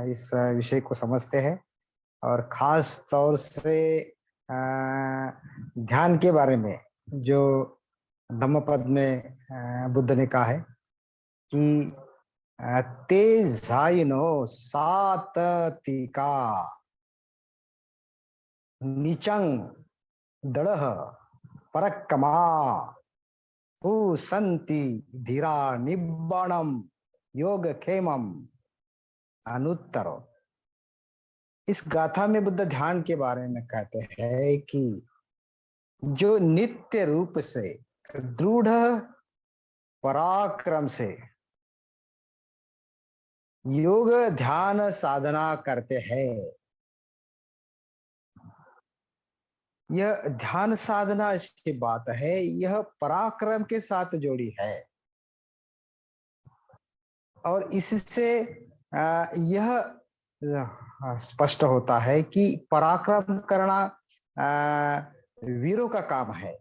इस विषय को समझते हैं और खास तौर से अ, ध्यान के बारे में जो धम्मपद में बुद्ध ने कहा है कि ते जाइनो साततिका नीचंग दृढ़ परक्कमा हु संति धीरा निब्बाणम योग क्षेमम अनुत्तरो। इस गाथा में बुद्ध ध्यान के बारे में कहते हैं कि जो नित्य रूप से दृढ़ पराक्रम से योग ध्यान साधना करते हैं, यह ध्यान साधना इसकी बात है, यह पराक्रम के साथ जोड़ी है और इससे यह स्पष्ट होता है कि पराक्रम करना वीरों का काम है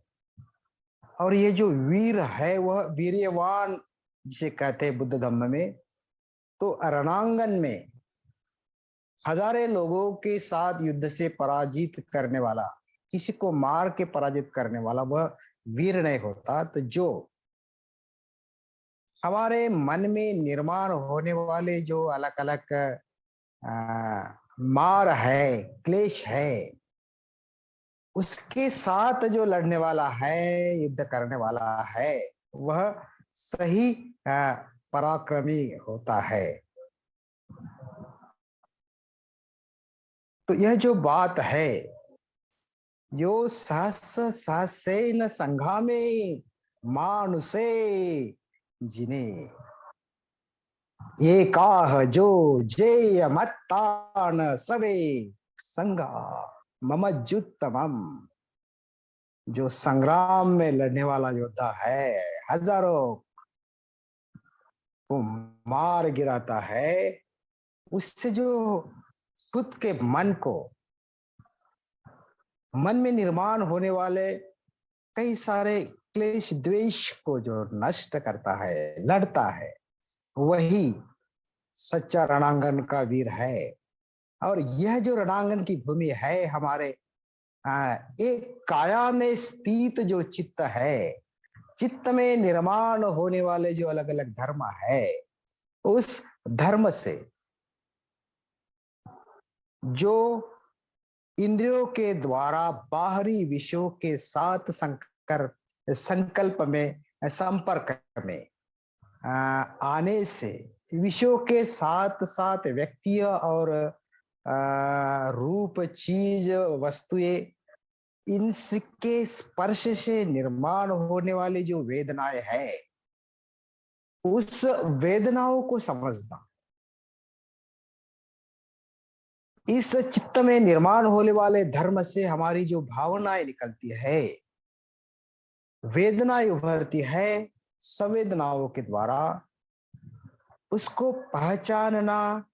और ये जो वीर है वह वीर्यवान जिसे कहते हैं बुद्ध धम्म में। तो रणांगन में हजारे लोगों के साथ युद्ध से पराजित करने वाला, किसी को मार के पराजित करने वाला वह वीर नहीं होता। तो जो हमारे मन में निर्माण होने वाले जो अलग अलग मार है, क्लेश है, उसके साथ जो लड़ने वाला है, युद्ध करने वाला है, वह सही पराक्रमी होता है। तो यह जो बात है, यो सहसे न संघामे मानुषे जिने ये काह जो जेय मत्तान सबे संगा ममज्जुत्तमम। जो संग्राम में लड़ने वाला योद्धा है, हजारों को मार गिराता है, उससे जो खुद के मन में निर्माण होने वाले कई सारे क्लेश द्वेष को जो नष्ट करता है, लड़ता है, वही सच्चा रणांगन का वीर है। और यह जो रणांगन की भूमि है हमारे एक काया में स्थित जो चित्त है, चित्त में निर्माण होने वाले जो अलग अलग धर्म है, उस धर्म से जो इंद्रियों के द्वारा बाहरी विषयों के साथ संकल्प में संपर्क में आने से विषयों के साथ साथ व्यक्ति और रूप, चीज, वस्तुएं, इनके स्पर्श से निर्माण होने वाली जो वेदनाएं है, उस वेदनाओं को समझना, इस चित्त में निर्माण होने वाले धर्म से हमारी जो भावनाएं निकलती है, वेदनाएं उभरती है, संवेदनाओं के द्वारा उसको पहचानना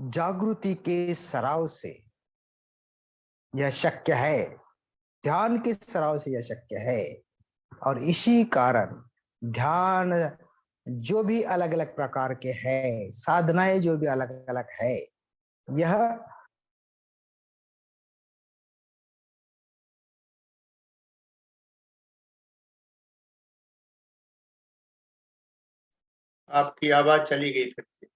जागृति के सराव से यह शक्य है, ध्यान के सराव से यह शक्य है। और इसी कारण ध्यान जो भी अलग अलग प्रकार के है, साधनाएं जो भी अलग अलग है, यह आपकी आवाज चली गई फिर से।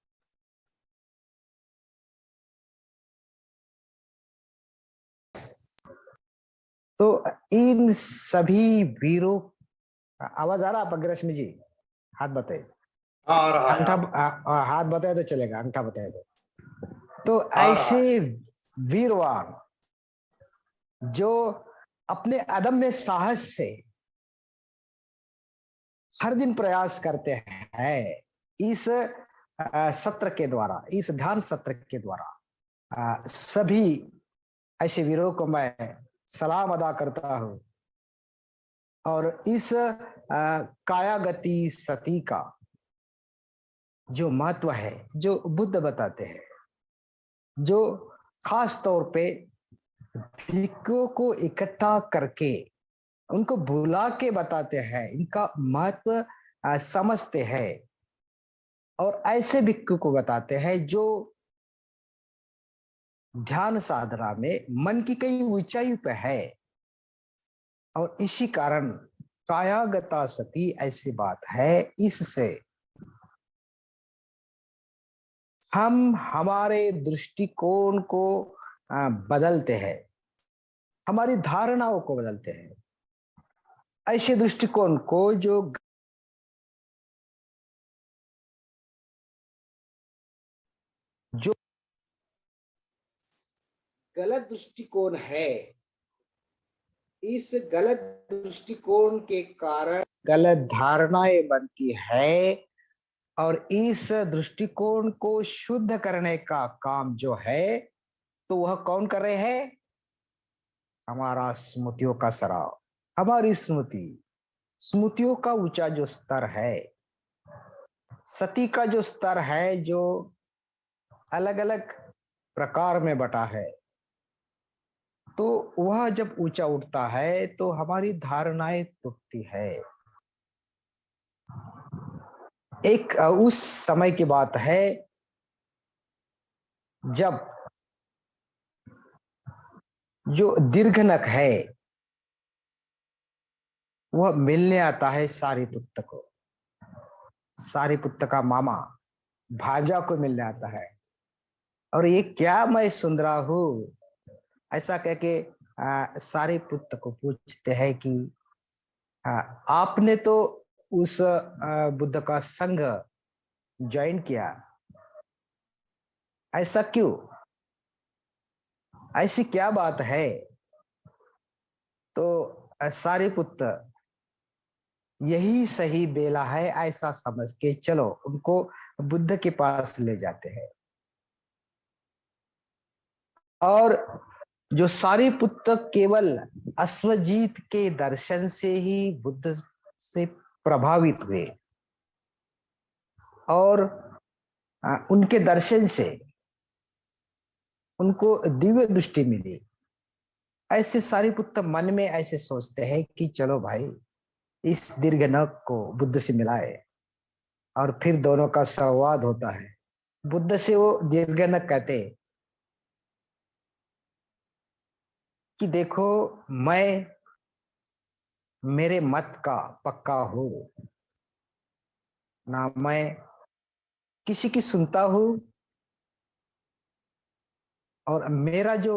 तो इन सभी वीरों, आवाज आ रहा आप अग्रश्मी जी? हाथ बताए, अंगठा हाथ बताए तो चलेगा, अंगठा बताए तो ऐसे वीरवान जो अपने अदम्य साहस से हर दिन प्रयास करते हैं, इस सत्र के द्वारा, इस ध्यान सत्र के द्वारा सभी ऐसे वीरों को मैं सलाम अदा करता हूं। और इस कायागति सती का जो महत्व है, जो बुद्ध बताते हैं, जो खास तौर पे भिक्षुओं को इकट्ठा करके उनको बुला के बताते हैं, इनका महत्व समझते हैं, और ऐसे भिक्षु को बताते हैं जो ध्यान साधना में मन की कई ऊंचाई पे है, और इसी कारण कायागता सती ऐसी बात है। इससे हम हमारे दृष्टिकोण को बदलते हैं, हमारी धारणाओं को बदलते हैं। ऐसे दृष्टिकोण को जो गलत दृष्टिकोण है, इस गलत दृष्टिकोण के कारण गलत धारणाएं बनती है, और इस दृष्टिकोण को शुद्ध करने का काम जो है, तो वह कौन कर रहे हैं? हमारा स्मृतियों का सराव, हमारी स्मृतियों का ऊंचा जो स्तर है, सती का जो स्तर है, जो अलग अलग प्रकार में बटा है, तो वह जब ऊंचा उठता है तो हमारी धारणाएं टूटती है। एक उस समय की बात है जब जो दीर्घनक है वह मिलने आता है सारिपुत्त को। सारिपुत्त का मामा भांजा को मिलने आता है, और ये क्या मैं सुन रहा हूँ, ऐसा कह के सारिपुत्त को पूछते हैं कि आपने तो उस बुद्ध का संघ ज्वाइन किया, ऐसा क्यों, ऐसी क्या बात है? तो सारिपुत्र यही सही बेला है ऐसा समझ के चलो उनको बुद्ध के पास ले जाते हैं। और जो सारिपुत्र केवल अश्वजीत के दर्शन से ही बुद्ध से प्रभावित हुए, और उनके दर्शन से उनको दिव्य दृष्टि मिली। ऐसे सारिपुत्र मन में ऐसे सोचते हैं कि चलो भाई इस दीर्घनक को बुद्ध से मिलाए, और फिर दोनों का संवाद होता है। बुद्ध से वो दीर्घनक कहते कि देखो, मैं मेरे मत का पक्का हूं, ना मैं किसी की सुनता हूं, और मेरा जो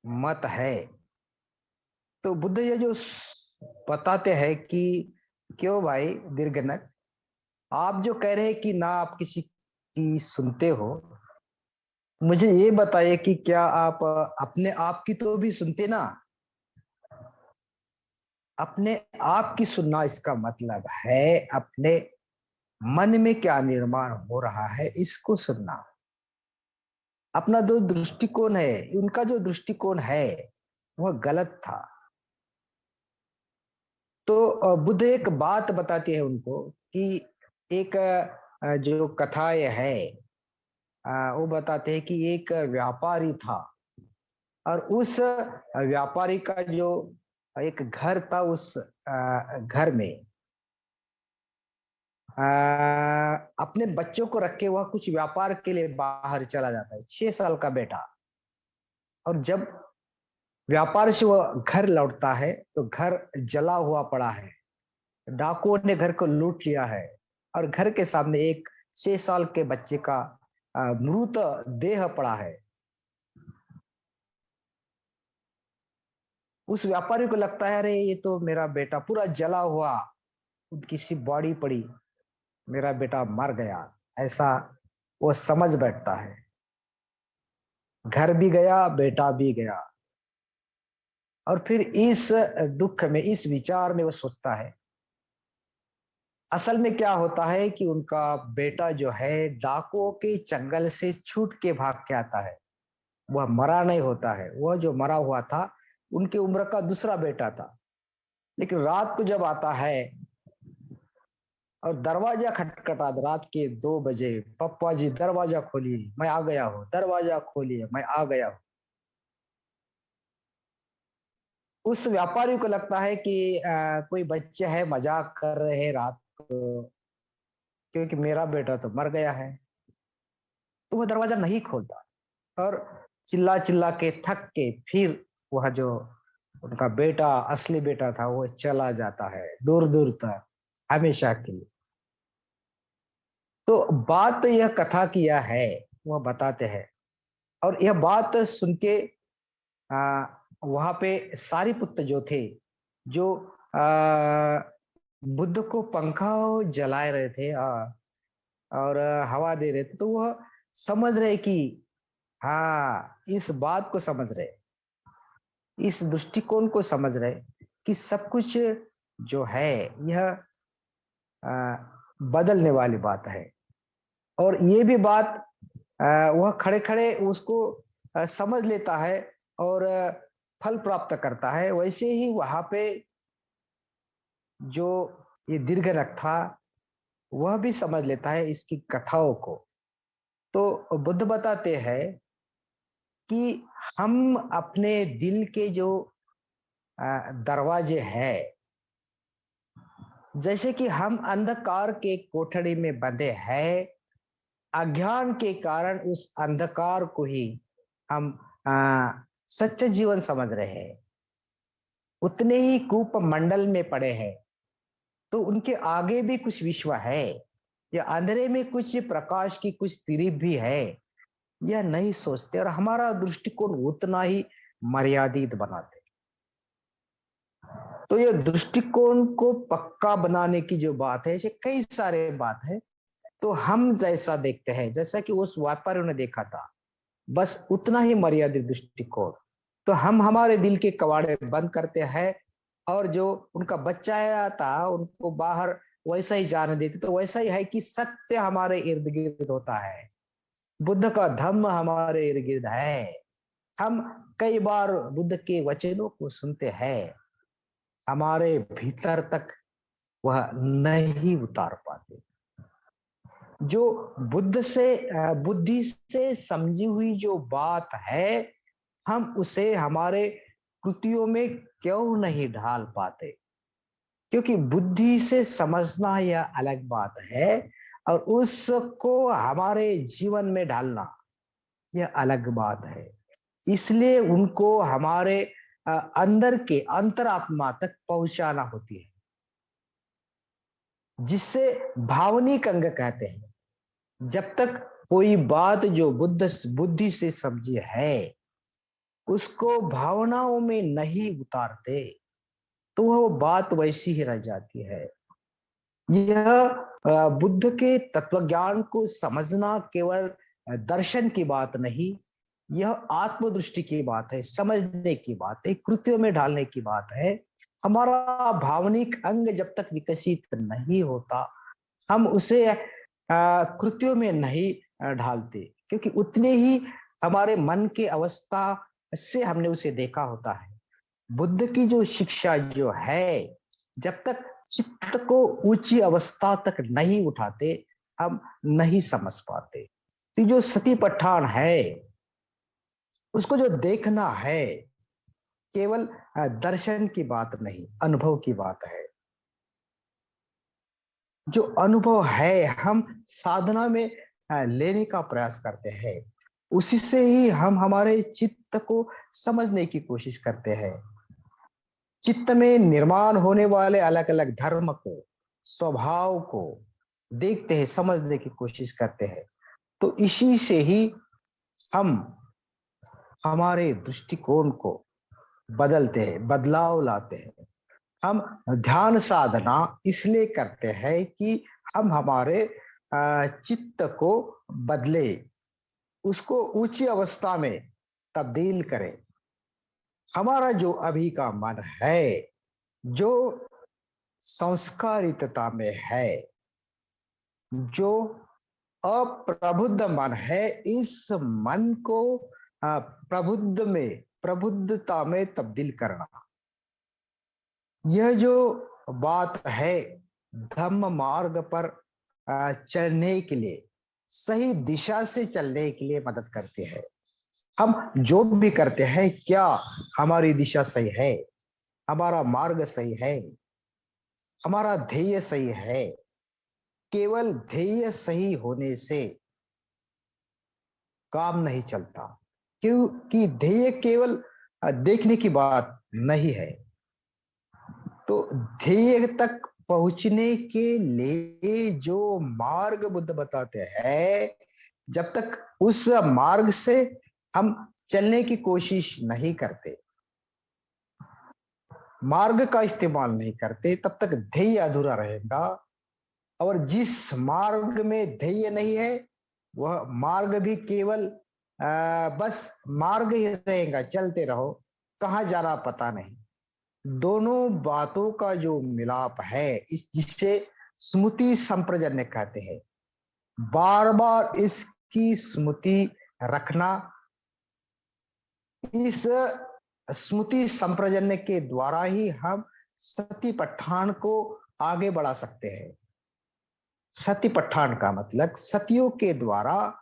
मत है, तो बुद्ध ये जो बताते हैं कि क्यों भाई दीर्घनक, आप जो कह रहे हैं कि ना आप किसी की सुनते हो, मुझे ये बताइए कि क्या आप अपने आप की तो भी सुनते ना? अपने आप की सुनना इसका मतलब है अपने मन में क्या निर्माण हो रहा है इसको सुनना। अपना जो दृष्टिकोण है, उनका जो दृष्टिकोण है वह गलत था। तो बुद्ध एक बात बताती है उनको कि एक जो कथा ये है, वो बताते हैं कि एक व्यापारी था, और उस व्यापारी का जो एक घर था, उस घर में अपने बच्चों को रख के वह कुछ व्यापार के लिए बाहर चला जाता है, 6 साल का बेटा। और जब व्यापार से वह घर लौटता है तो घर जला हुआ पड़ा है, डाकुओं ने घर को लूट लिया है, और घर के सामने एक 6 साल के बच्चे का मृत देह पड़ा है। उस व्यापारी को लगता है अरे ये तो मेरा बेटा पूरा जला हुआ, किसी बॉडी पड़ी, मेरा बेटा मर गया, ऐसा वो समझ बैठता है। घर भी गया, बेटा भी गया। और फिर इस दुख में, इस विचार में वो सोचता है असल में क्या होता है कि उनका बेटा जो है डाकुओं के चंगल से छूट के भाग के आता है। वह मरा नहीं होता है, वह जो मरा हुआ था उनकी उम्र का दूसरा बेटा था। लेकिन रात को जब आता है और दरवाजा खटखटा, रात के 2 बजे, पप्पा जी दरवाजा खोलिए मैं आ गया हूँ, दरवाजा खोलिए मैं आ गया हूँ। उस व्यापारी को लगता है कि कोई बच्चे हैं मजाक कर रहे हैं रात को, क्योंकि मेरा बेटा तो मर गया है। तो वह दरवाजा नहीं खोलता और चिल्ला चिल्ला के थक के फिर वह जो उनका बेटा, असली बेटा था, वो चला जाता है दूर दूर तक, हमेशा के लिए। तो बात यह कथा की यह है, वह बताते हैं। और यह बात सुन के आ, वहां पे सारिपुत्र जो थे, जो बुद्ध को पंखा जलाए रहे थे और हवा दे रहे थे, तो वह समझ रहे कि हाँ, इस बात को समझ रहे, इस दृष्टिकोण को समझ रहे कि सब कुछ जो है यह बदलने वाली बात है। और ये भी बात वह खड़े खड़े उसको समझ लेता है और फल प्राप्त करता है। वैसे ही वहां पे जो ये दीर्घनख था, वह भी समझ लेता है इसकी कथाओं को। तो बुद्ध बताते हैं कि हम अपने दिल के जो दरवाजे हैं, जैसे कि हम अंधकार के कोठरी में बंधे हैं, अज्ञान के कारण उस अंधकार को ही हम सच्चा जीवन समझ रहे हैं, उतने ही कूप मंडल में पड़े हैं। तो उनके आगे भी कुछ विश्व है, या अंधेरे में कुछ प्रकाश की कुछ तिरिप भी है, यह नहीं सोचते और हमारा दृष्टिकोण उतना ही मर्यादित बनाते। तो ये दृष्टिकोण को पक्का बनाने की जो बात है, ऐसे कई सारे बात है। तो हम जैसा देखते हैं, जैसा कि उस व्यापारी ने देखा था, बस उतना ही मर्यादित दृष्टिकोण। तो हम हमारे दिल के कवाड़े बंद करते हैं और जो उनका बच्चा आया था उनको बाहर वैसा ही जाने देते। तो वैसा ही है कि सत्य हमारे इर्द गिर्द होता है, बुद्ध का धम्म हमारे इर्द गिर्द है। हम कई बार बुद्ध के वचनों को सुनते हैं, हमारे भीतर तक वह नहीं उतार पाते। जो बुद्ध से बुद्धि से समझी हुई जो बात है, हम उसे हमारे कृतियों में क्यों नहीं ढाल पाते? क्योंकि बुद्धि से समझना यह अलग बात है और उसको हमारे जीवन में ढालना यह अलग बात है। इसलिए उनको हमारे अंदर के अंतरात्मा तक पहुंचाना होती है, जिससे भावनिक अंग कहते हैं। जब तक कोई बात जो बुद्धि से समझी है उसको भावनाओं में नहीं उतारते, तो वह बात वैसी ही रह जाती है। यह बुद्ध के तत्वज्ञान को समझना केवल दर्शन की बात नहीं, यह आत्मदृष्टि की बात है, समझने की बात है, कृत्यों में ढालने की बात है। हमारा भावनिक अंग जब तक विकसित नहीं होता, हम उसे कृत्यों में नहीं ढालते, क्योंकि उतने ही हमारे मन के अवस्था से हमने उसे देखा होता है। बुद्ध की जो शिक्षा जो है, जब तक चित्त को ऊंची अवस्था तक नहीं उठाते, हम नहीं समझ पाते। तो जो सती पठान है, उसको जो देखना है, केवल दर्शन की बात नहीं, अनुभव की बात है। जो अनुभव है हम साधना में लेने का प्रयास करते हैं, उसी से ही हम हमारे चित्त को समझने की कोशिश करते हैं। चित्त में निर्माण होने वाले अलग अलग धर्म को, स्वभाव को देखते हैं, समझने की कोशिश करते हैं। तो इसी से ही हम हमारे दृष्टिकोण को बदलते हैं, बदलाव लाते हैं। हम ध्यान साधना इसलिए करते हैं कि हम हमारे चित्त को बदले, उसको ऊंची अवस्था में तब्दील करें। हमारा जो अभी का मन है, जो संस्कारितता में है, जो अप्रबुद्ध मन है, इस मन को प्रबुद्धता में तब्दील करना, यह जो बात है धम्म मार्ग पर चलने के लिए, सही दिशा से चलने के लिए मदद करती है। हम जो भी करते हैं, क्या हमारी दिशा सही है, हमारा मार्ग सही है, हमारा ध्येय सही है? केवल ध्येय सही होने से काम नहीं चलता, क्योंकि ध्येय केवल देखने की बात नहीं है। तो ध्येय तक पहुंचने के लिए जो मार्ग बुद्ध बताते हैं, जब तक उस मार्ग से हम चलने की कोशिश नहीं करते, मार्ग का इस्तेमाल नहीं करते, तब तक ध्येय अधूरा रहेगा। और जिस मार्ग में ध्येय नहीं है, वह मार्ग भी केवल बस मार्ग ही रहेगा, चलते रहो, कहाँ जाना पता नहीं। दोनों बातों का जो मिलाप है, इस जिसे स्मृति संप्रजन्य कहते हैं। बार बार इसकी स्मृति रखना, इस स्मृति संप्रजन्य के द्वारा ही हम सतिपट्ठान को आगे बढ़ा सकते हैं। सतिपट्ठान का मतलब सतियों के द्वारा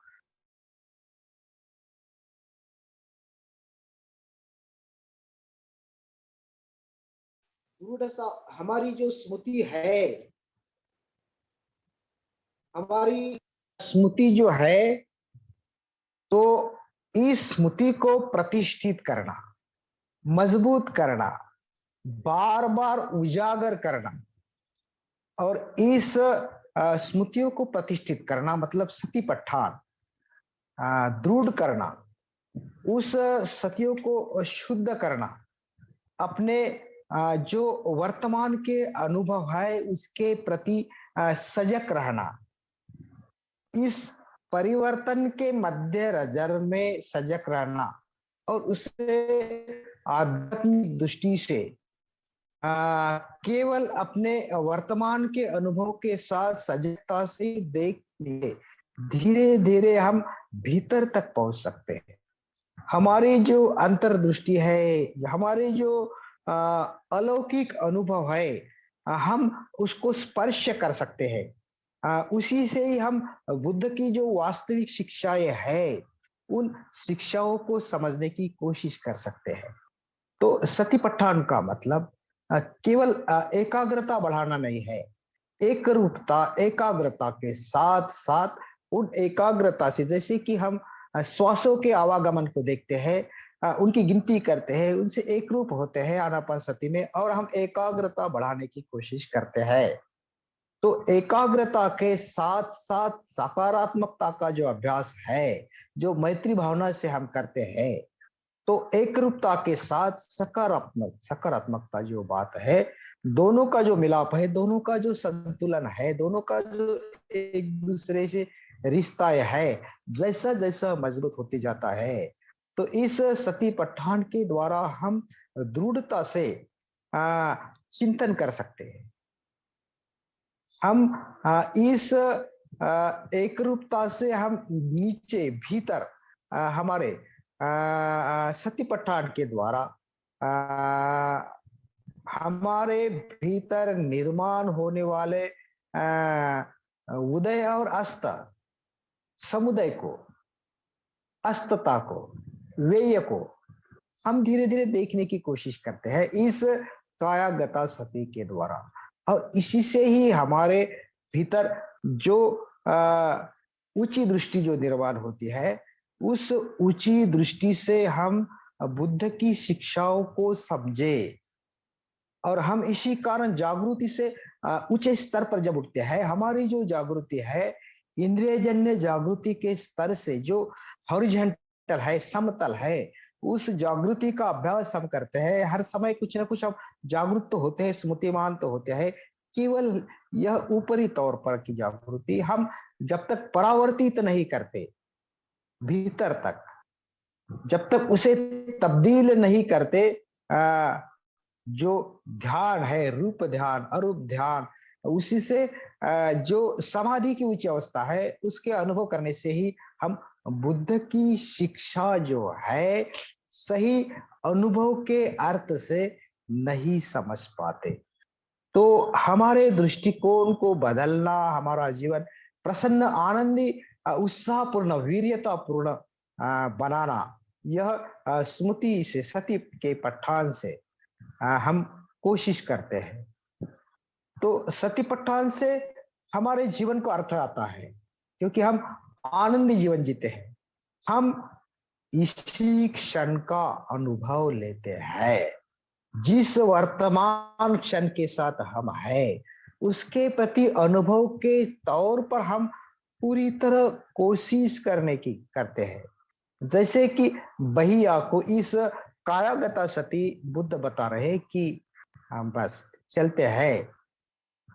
हमारी जो स्मृति है, हमारी स्मृति जो है, तो इस स्मृति को प्रतिष्ठित करना, मजबूत करना, बार बार उजागर करना, और इस स्मृतियों को प्रतिष्ठित करना मतलब सतिपट्ठान दृढ़ करना, उस सतियों को शुद्ध करना, अपने जो वर्तमान के अनुभव है उसके प्रति सजग रहना, इस परिवर्तन के मध्य नजर में सजग रहना, और उसे आध्यात्मिक दृष्टि से केवल अपने वर्तमान के अनुभव के साथ सजगता से देख लिए धीरे धीरे हम भीतर तक पहुंच सकते हैं। हमारी जो अंतर्दृष्टि है, हमारे जो अलौकिक अनुभव है, हम उसको स्पर्श कर सकते हैं। उसी से ही हम बुद्ध की जो वास्तविक शिक्षाएं है, उन शिक्षाओं को समझने की कोशिश कर सकते हैं। तो सतिपट्ठान का मतलब केवल एकाग्रता बढ़ाना नहीं है, एक रूपता, एकाग्रता के साथ साथ उन एकाग्रता से, जैसे कि हम श्वासों के आवागमन को देखते हैं, उनकी गिनती करते हैं, उनसे एक रूप होते हैं आनापानसति में, और हम एकाग्रता बढ़ाने की कोशिश करते हैं। तो एकाग्रता के साथ साथ सकारात्मकता का जो अभ्यास है, जो मैत्री भावना से हम करते हैं, तो एक रूपता के साथ सकारात्मकता जो बात है, दोनों का जो मिलाप है, दोनों का जो संतुलन है, दोनों का जो एक दूसरे से रिश्ता है, जैसा जैसा मजबूत होती जाता है, तो इस सती पठान के द्वारा हम दृढ़ता से चिंतन कर सकते हैं। हम इस एक रूपता से हम नीचे भीतर हमारे सत्यपठान के द्वारा हमारे भीतर निर्माण होने वाले उदय और अस्त समुदय को, अस्तता को, व्यय को हम धीरे धीरे देखने की कोशिश करते हैं इस कायागता सती के द्वारा। और इसी से ही हमारे भीतर जो ऊंची दृष्टि जो निर्माण होती है, उस ऊंची दृष्टि से हम बुद्ध की शिक्षाओं को समझे, और हम इसी कारण जागृति से ऊंचे स्तर पर जब उठते हैं, हमारी जो जागृति है इंद्रियजन्य जागृति के स्तर से जो हॉरिजॉन्टल है, समतल है, उस जागृति का अभ्यास हम करते हैं। हर समय कुछ ना कुछ हम जागृत तो होते हैं, स्मृतिमान तो होते हैं, केवल यह ऊपरी तौर पर की जागृति हम जब तक परावर्तित नहीं करते भीतर तक, जब तक उसे तब्दील नहीं करते, जो ध्यान है, रूप ध्यान, अरूप ध्यान, उसी से जो समाधि की उच्च अवस्था है, उसके अनुभव करने से ही हम बुद्ध की शिक्षा जो है सही अनुभव के अर्थ से नहीं समझ पाते। तो हमारे दृष्टिकोण को बदलना, हमारा जीवन प्रसन्न, आनंदी, उत्साहपूर्ण, वीर्यतापूर्ण बनाना, यह स्मृति से, सती के पठान से हम कोशिश करते हैं। तो सती पठान से हमारे जीवन को अर्थ आता है, क्योंकि हम आनंदी जीवन जीते हैं। हम इसी क्षण का अनुभव लेते हैं। जिस वर्तमान क्षण के साथ हम हैं, उसके प्रति अनुभव के तौर पर हम पूरी तरह कोशिश करने की करते हैं। जैसे कि भैया को इस कायागता सती बुद्ध बता रहे कि हम बस चलते हैं।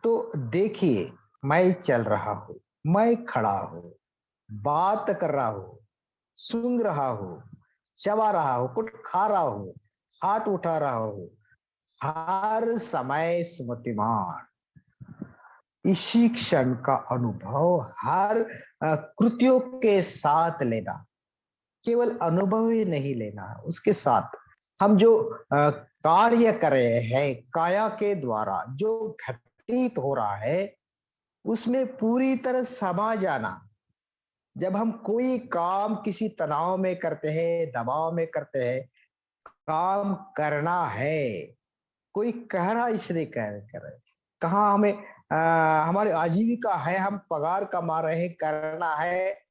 तो देखिए, मैं चल रहा हूँ, मैं खड़ा हूँ, बात कर रहा हूँ, सूंघ रहा हूँ, चबा रहा हूँ, कुछ खा रहा हूँ, हाथ उठा रहा हूँ, हर समय स्मृतिमान। इसी क्षण का अनुभव हर कृतियों के साथ लेना, केवल अनुभव ही नहीं लेना, उसके साथ हम जो कार्य कर रहे हैं काया के द्वारा जो घटित हो रहा है, उसमें पूरी तरह समा जाना। जब हम कोई काम किसी तनाव में करते हैं, दबाव में करते हैं, काम करना है, कोई कह रहा इसलिए कह कर रहे, कहाँ हमें हमारी आजीविका है, हम पगार कमा रहे हैं, करना है,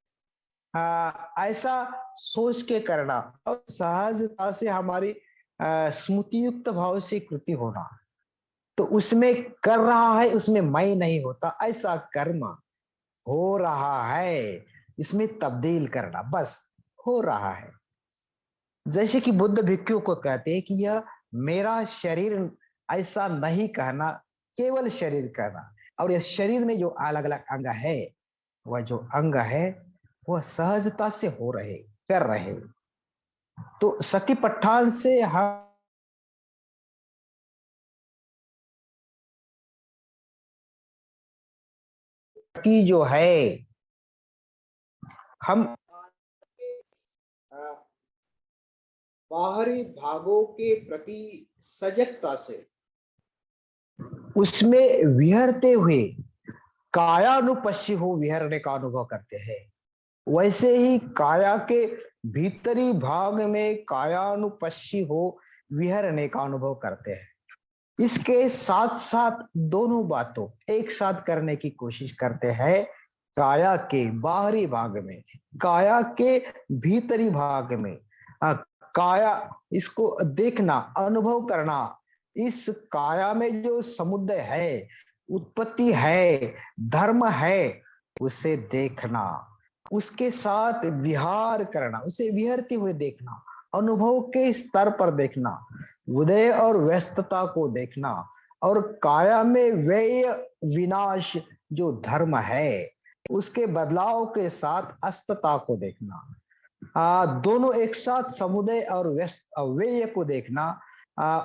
ऐसा सोच के करना और सहजता से हमारी स्मृति युक्त भाव से कृति होना। तो उसमें कर रहा है, उसमें मैं नहीं होता, ऐसा कर्म हो रहा है, इसमें तब्दील करना, बस हो रहा है। जैसे कि बुद्ध भिक्षु को कहते हैं कि यह मेरा शरीर, ऐसा नहीं कहना, केवल शरीर कहना। और यह शरीर में जो अलग अलग अंग है, वह जो अंग है वह सहजता से हो रहे, कर रहे। तो सती पट्टाल से हम की जो है, हम बाहरी भागों के प्रति सजगता से उसमें विहरते हुए कायानुपश्य हो विहरने का अनुभव करते हैं। वैसे ही काया के भीतरी भाग में कायानुपश्य हो विहरने का अनुभव करते हैं। इसके साथ साथ दोनों बातों एक साथ करने की कोशिश करते हैं। काया के बाहरी भाग में, काया के भीतरी भाग में, काया, इसको देखना, अनुभव करना। इस काया में जो समुदय है, उत्पत्ति है, धर्म है, उसे देखना, उसके साथ विहार करना, उसे विहरते हुए देखना, अनुभव के स्तर पर देखना, उदय और व्यस्तता को देखना, और काया में व्यय विनाश जो धर्म है, उसके बदलाव के साथ अस्तता को देखना। दोनों एक साथ समुदय और व्यस्त व्यय को देखना।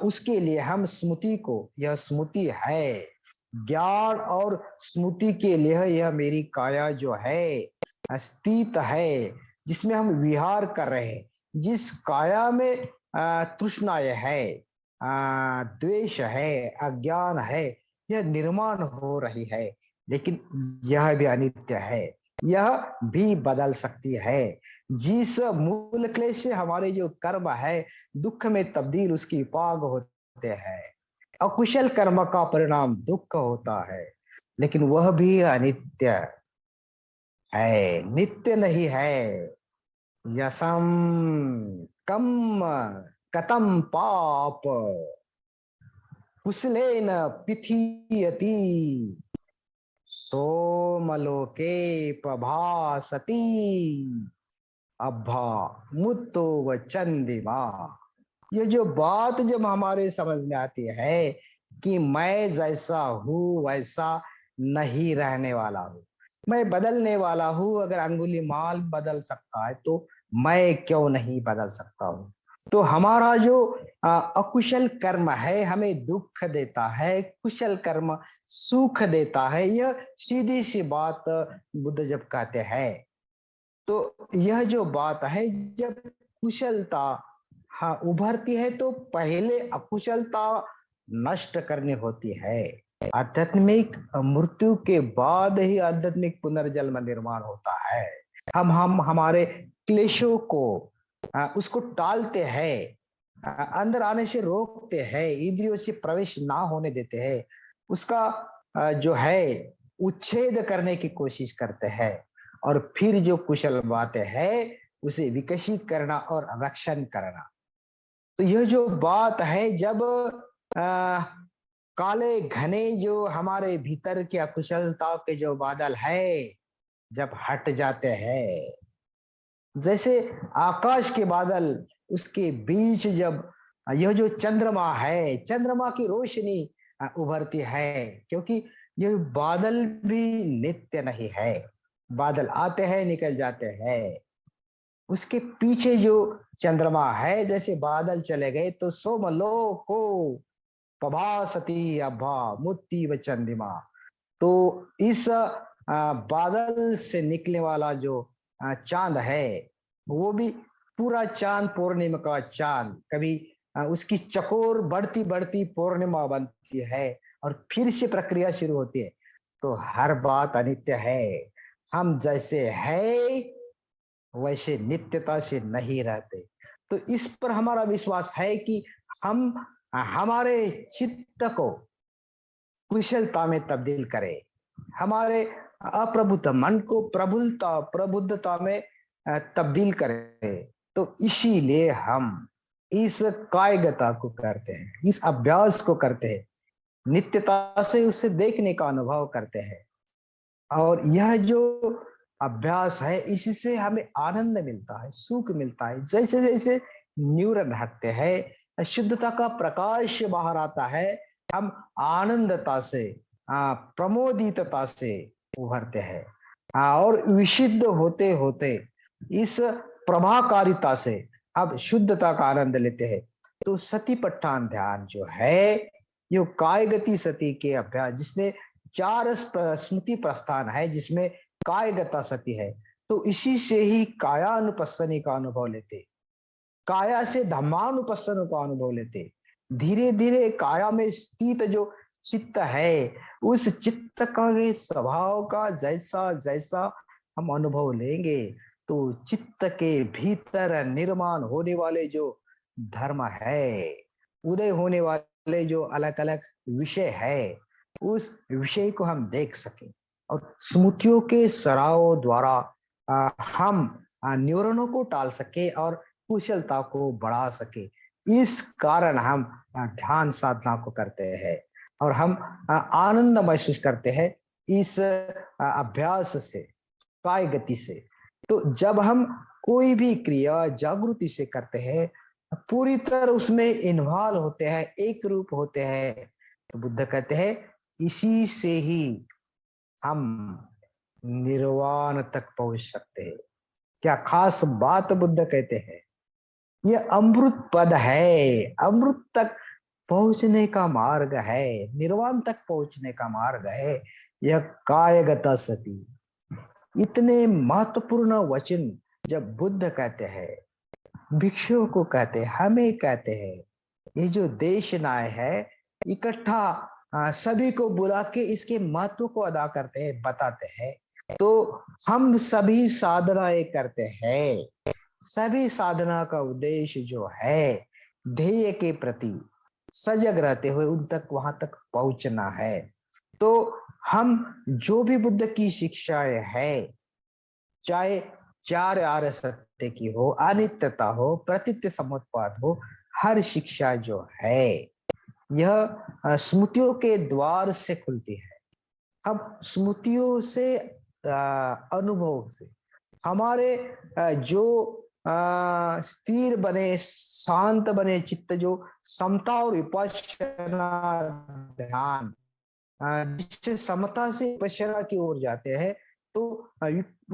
उसके लिए हम स्मृति को, यह स्मृति है, ज्ञान और स्मृति के लिए यह मेरी काया जो है स्थित है, जिसमें हम विहार कर रहे हैं। जिस काया में तृष्णाएं है, द्वेष है, अज्ञान है, यह निर्माण हो रही है, लेकिन यह भी अनित्य है, यह भी बदल सकती है। जिस मूल क्लेश से हमारे जो कर्म है दुख में तब्दील उसकी पाग होते हैं, अकुशल कर्म का परिणाम दुख होता है, लेकिन वह भी अनित्य है, नित्य नहीं है। यसम कम कतम पाप कुशलेन पिथीयति सोमलोके प्रभासति अब्भा मुत्तो व चंदिमा। ये जो बात जब हमारे समझ में आती है कि मैं जैसा हूं वैसा नहीं रहने वाला हूं, मैं बदलने वाला हूं, अगर अंगुली माल बदल सकता है तो मैं क्यों नहीं बदल सकता हूं। तो हमारा जो अकुशल कर्म है हमें दुख देता है, कुशल कर्म सुख देता है, यह सीधी सी बात बुद्ध जब कहते हैं। तो यह जो बात है, जब कुशलता हाँ उभरती है तो पहले अकुशलता नष्ट करनी होती है। आध्यात्मिक मृत्यु के बाद ही आध्यात्मिक पुनर्जन्म निर्माण होता है। हम हमारे क्लेशों को उसको टालते हैं, अंदर आने से रोकते हैं, इंद्रियों से प्रवेश ना होने देते हैं। उसका जो है उच्छेद करने की कोशिश करते हैं और फिर जो कुशल बातें हैं उसे विकसित करना और रक्षण करना। तो यह जो बात है, जब आ, काले घने जो हमारे भीतर की अकुशलता के जो बादल है जब हट जाते हैं, जैसे आकाश के बादल, उसके बीच जब यह जो चंद्रमा है, चंद्रमा की रोशनी उभरती है, क्योंकि यह बादल भी नित्य नहीं है, बादल आते हैं निकल जाते हैं। उसके पीछे जो चंद्रमा है, जैसे बादल चले गए तो सोमलो को प्रभासती अभा मुत्ती व चंद्रमा। तो इस बादल से निकलने वाला जो चांद है, वो भी पूरा चांद, पूर्णिमा का चांद, कभी उसकी चकोर बढ़ती बढ़ती पूर्णिमा बनती है और फिर से प्रक्रिया शुरू होती है। तो हर बात अनित्य है। हम जैसे है वैसे नित्यता से नहीं रहते। तो इस पर हमारा विश्वास है कि हम हमारे चित्त को कुशलता में तब्दील करें, हमारे अप्रबुद्ध मन को प्रबुद्धता में तब्दील करें। तो इसीलिए हम इस कायगता को करते हैं, इस अभ्यास को करते हैं, नित्यता से उसे देखने का अनुभव करते हैं। और यह जो अभ्यास है, इससे हमें आनंद मिलता है, सुख मिलता है। जैसे जैसे न्यूरन हटते हैं, शुद्धता का प्रकाश बाहर आता है, हम आनंदता से, प्रमोदितता से उभरते हैं, और विशुद्ध होते होते इस प्रभाकारिता से अब शुद्धता का आनंद लेते हैं। तो सतीपट्ठान ध्यान जो है, यो कायगति सती के अभ्यास, जिसमें चार स्मृति प्रस्थान है, जिसमें कायगता सती है। तो इसी से ही कायानुपස්සनी का अनुभव लेते, काया से धम्मानुपස්සन का अनुभव लेते। धीरे धीरे काया में स्थित जो चित्त है, उस चित्त का वे स्वभाव का जैसा जैसा हम अनुभव लेंगे, तो चित्त के भीतर निर्माण होने वाले जो धर्म है, उदय होने वाले जो अलग अलग विषय है, उस विषय को हम देख सके और स्मृतियों के सराव द्वारा हम न्यूरॉनों को टाल सके और कुशलता को बढ़ा सके। इस कारण हम ध्यान साधना को करते हैं और हम आनंद महसूस करते हैं इस अभ्यास से, काय गति से। तो जब हम कोई भी क्रिया जागृति से करते हैं, पूरी तरह उसमें इन्वॉल्व होते हैं, एक रूप होते हैं, तो बुद्ध कहते हैं इसी से ही हम निर्वाण तक पहुंच सकते हैं। क्या खास बात बुद्ध कहते हैं, ये अमृत पद है, अमृत तक पहुंचने का मार्ग है, निर्वाण तक पहुंचने का मार्ग है यह कायगता सती। इतने महत्वपूर्ण वचन जब बुद्ध कहते हैं, भिक्षुओं को कहते हैं, हमें कहते हैं, ये जो देश नाय है इकट्ठा सभी को बुला के इसके महत्व को अदा करते हैं, बताते हैं। तो हम सभी साधनाएं करते हैं, सभी साधना का उद्देश्य जो है ध्येय के प्रति सजग रहते हुए उन तक, वहां तक पहुंचना है। तो हम जो भी बुद्ध की शिक्षाएं है, चाहे चार आर्य सत्य की हो, अनित्यता हो, प्रतित्य समुत्पाद हो, हर शिक्षा जो है यह स्मृतियों के द्वार से खुलती है। हम स्मृतियों से, अनुभव से हमारे जो स्थिर बने, शांत बने चित्त, जो समता और विपश्यना ध्यान, जिससे समता से विपश्यना की ओर जाते हैं, तो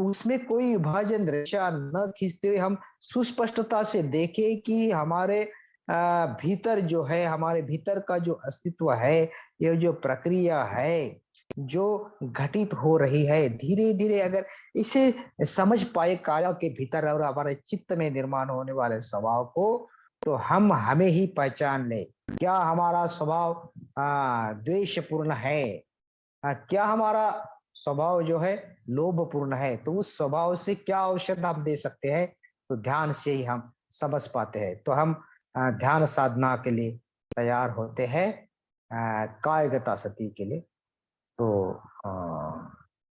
उसमें कोई विभाजन रेखा न खींचते हुए हम सुस्पष्टता से देखें कि हमारे भीतर जो है, हमारे भीतर का जो अस्तित्व है, ये जो प्रक्रिया है जो घटित हो रही है, धीरे धीरे अगर इसे समझ पाए काया के भीतर और हमारे चित्त में निर्माण होने वाले स्वभाव को, तो हम हमें ही पहचान ले। क्या हमारा स्वभाव द्वेषपूर्ण है, क्या हमारा स्वभाव जो है लोभपूर्ण है, तो उस स्वभाव से क्या औषध हम दे सकते हैं, तो ध्यान से ही हम समझ पाते हैं। तो हम ध्यान साधना के लिए तैयार होते हैं, कायगता सती के लिए। तो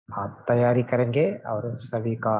आप तैयारी करेंगे और सभी का